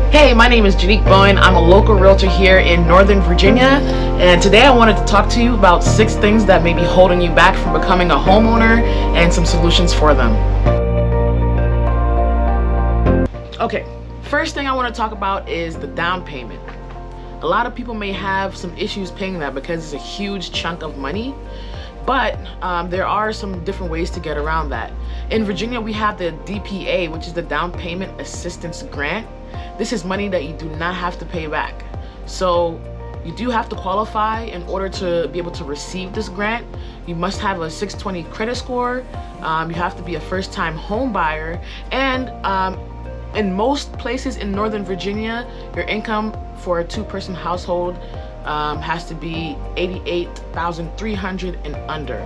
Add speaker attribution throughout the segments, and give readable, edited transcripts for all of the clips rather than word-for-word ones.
Speaker 1: Hey, my name is Janique Bowen. I'm a local realtor here in Northern Virginia, and today I wanted to talk to you about 6 things that may be holding you back from becoming a homeowner and some solutions for them. Okay, first thing I want to talk about is the down payment. A lot of people may have some issues paying that because it's a huge chunk of money, but there are some different ways to get around that. In Virginia, we have the DPA, which is the Down Payment Assistance Grant. This is money that you do not have to pay back. So you do have to qualify in order to be able to receive this grant. You must have a 620 credit score. You have to be a first-time home buyer, and in most places in Northern Virginia, your income for a 2-person household has to be $88,300 and under.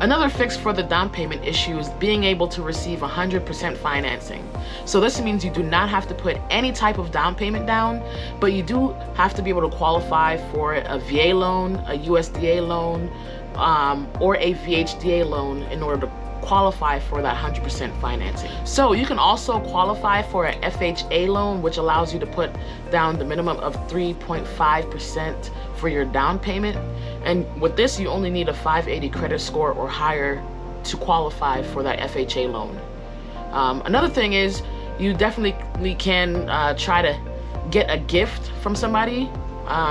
Speaker 1: Another fix for the down payment issue is being able to receive 100% financing. So this means you do not have to put any type of down payment down, but you do have to be able to qualify for a VA loan, a USDA loan, or a VHDA loan in order to qualify for that 100% financing. So you can also qualify for an FHA loan, which allows you to put down the minimum of 3.5% for your down payment. And with this, you only need a 580 credit score or higher to qualify for that FHA loan. Another thing is you definitely can try to get a gift from somebody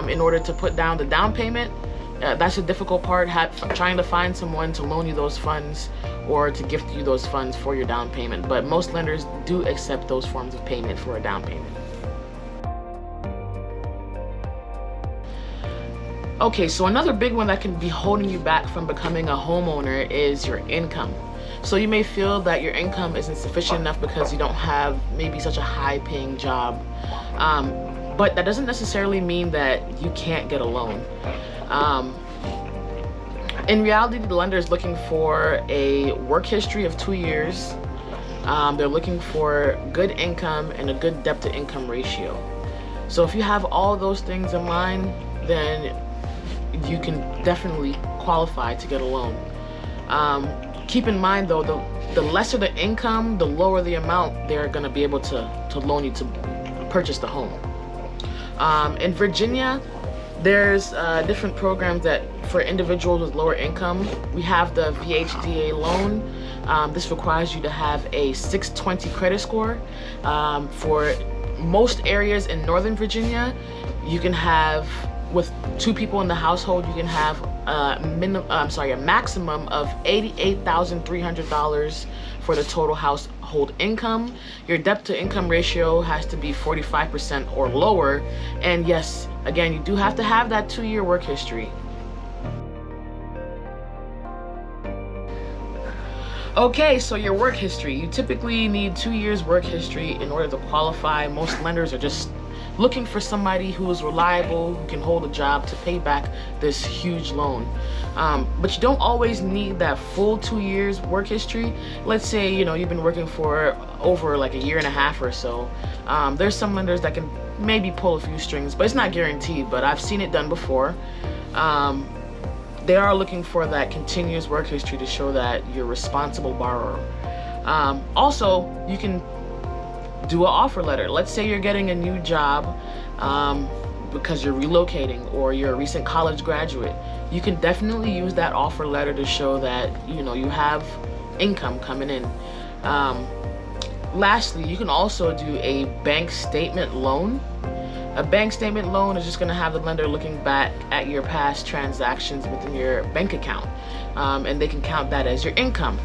Speaker 1: in order to put down the down payment. That's the difficult part, trying to find someone to loan you those funds or to gift you those funds for your down payment. But most lenders do accept those forms of payment for a down payment. Okay, so another big one that can be holding you back from becoming a homeowner is your income. So you may feel that your income isn't sufficient enough because you don't have maybe such a high-paying job. But that doesn't necessarily mean that you can't get a loan. In reality, the lender is looking for a work history of 2 years. They're looking for good income and a good debt to income ratio. So if you have all those things in line, then you can definitely qualify to get a loan. Keep in mind though, the lesser the income, the lower the amount they're going to be able to loan you to purchase the home. In Virginia, there's different programs that for individuals with lower income. We have the VHDA loan. This requires you to have a 620 credit score. For most areas in Northern Virginia, you can have, with 2 people in the household, you can have a maximum of $88,300 for the total household income. Your debt to income ratio has to be 45% or lower. And yes, again, you do have to have that 2-year work history. Okay, so your work history. You typically need 2 years work history in order to qualify. Most lenders are just looking for somebody who is reliable, who can hold a job to pay back this huge loan. But you don't always need that full 2 years work history. Let's say, you've been working for over like a year and a half or so. There's some lenders that can maybe pull a few strings, but it's not guaranteed, but I've seen it done before. They are looking for that continuous work history to show that you're a responsible borrower. Also, you can do an offer letter. Let's say you're getting a new job because you're relocating or you're a recent college graduate. You can definitely use that offer letter to show that you have income coming in. Lastly, you can also do a bank statement loan. A bank statement loan is just going to have the lender looking back at your past transactions within your bank account, and they can count that as your income.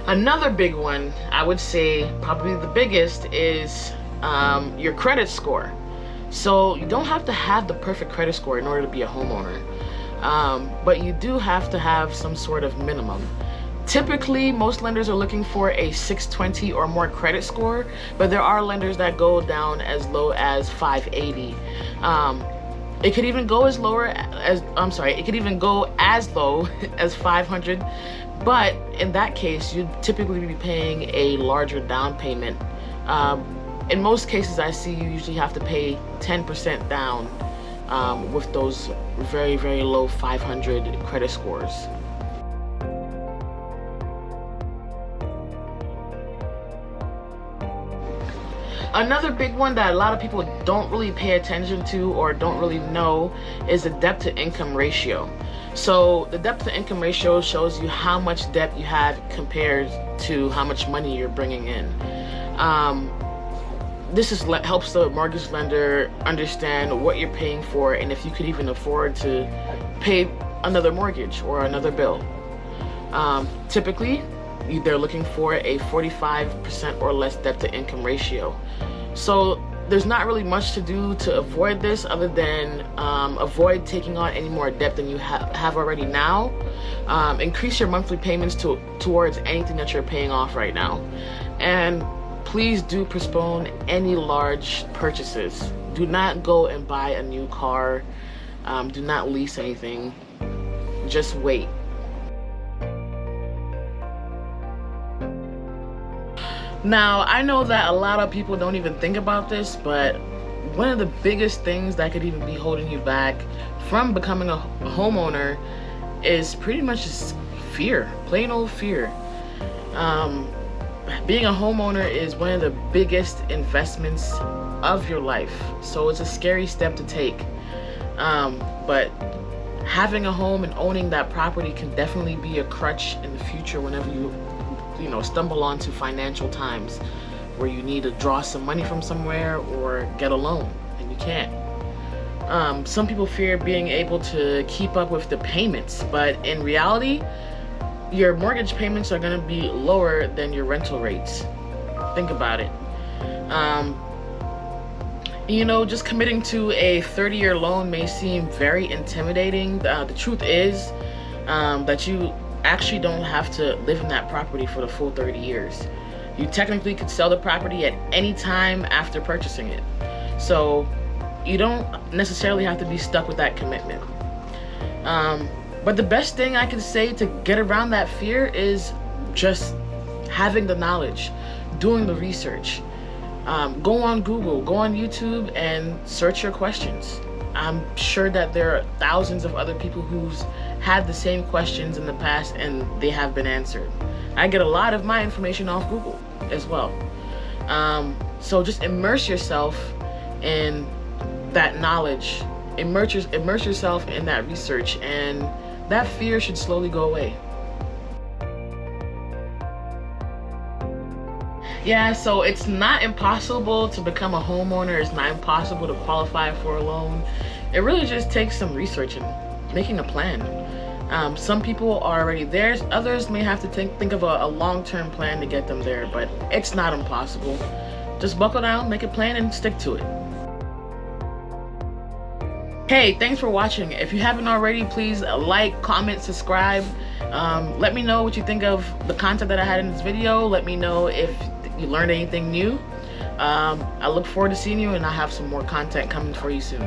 Speaker 1: Another big one, I would say probably the biggest, is your credit score. So you don't have to have the perfect credit score in order to be a homeowner, but you do have to have some sort of minimum. Typically, most lenders are looking for a 620 or more credit score, but there are lenders that go down as low as 580. It could even go as low as 500. But in that case, you'd typically be paying a larger down payment. In most cases I see, you usually have to pay 10% down with those very, very low 500 credit scores. Another big one that a lot of people don't really pay attention to or don't really know is the debt to income ratio. So the debt to income ratio shows you how much debt you have compared to how much money you're bringing in. This helps the mortgage lender understand what you're paying for and if you could even afford to pay another mortgage or another bill. Typically, they're looking for a 45% or less debt to income ratio. So there's not really much to do to avoid this other than avoid taking on any more debt than you have already now. Increase your monthly payments towards anything that you're paying off right now. And please do postpone any large purchases. Do not go and buy a new car. Do not lease anything. Just wait. Now, I know that a lot of people don't even think about this, but one of the biggest things that could even be holding you back from becoming a homeowner is pretty much just fear, plain old fear. Being a homeowner is one of the biggest investments of your life, so it's a scary step to take. But having a home and owning that property can definitely be a crutch in the future whenever you stumble onto financial times where you need to draw some money from somewhere or get a loan and you can't. Some people fear being able to keep up with the payments, but in reality, your mortgage payments are going to be lower than your rental rates. Think about it. Just committing to a 30-year loan may seem very intimidating. The truth is that you actually don't have to live in that property for the full 30 years. You technically could sell the property at any time after purchasing it. So you don't necessarily have to be stuck with that commitment. But the best thing I can say to get around that fear is just having the knowledge, doing the research. Go on Google, go on YouTube and search your questions. I'm sure that there are thousands of other people who's had the same questions in the past and they have been answered. I get a lot of my information off Google as well. So just immerse yourself in that knowledge, immerse yourself in that research, and that fear should slowly go away. Yeah, so it's not impossible to become a homeowner. It's not impossible to qualify for a loan. It really just takes some research and making a plan. Some people are already there. Others may have to think of a long-term plan to get them there, but it's not impossible. Just buckle down, make a plan, and stick to it. Hey, thanks for watching. If you haven't already, please like, comment, subscribe. Let me know what you think of the content that I had in this video. Let me know if you learned anything new. I look forward to seeing you, and I have some more content coming for you soon.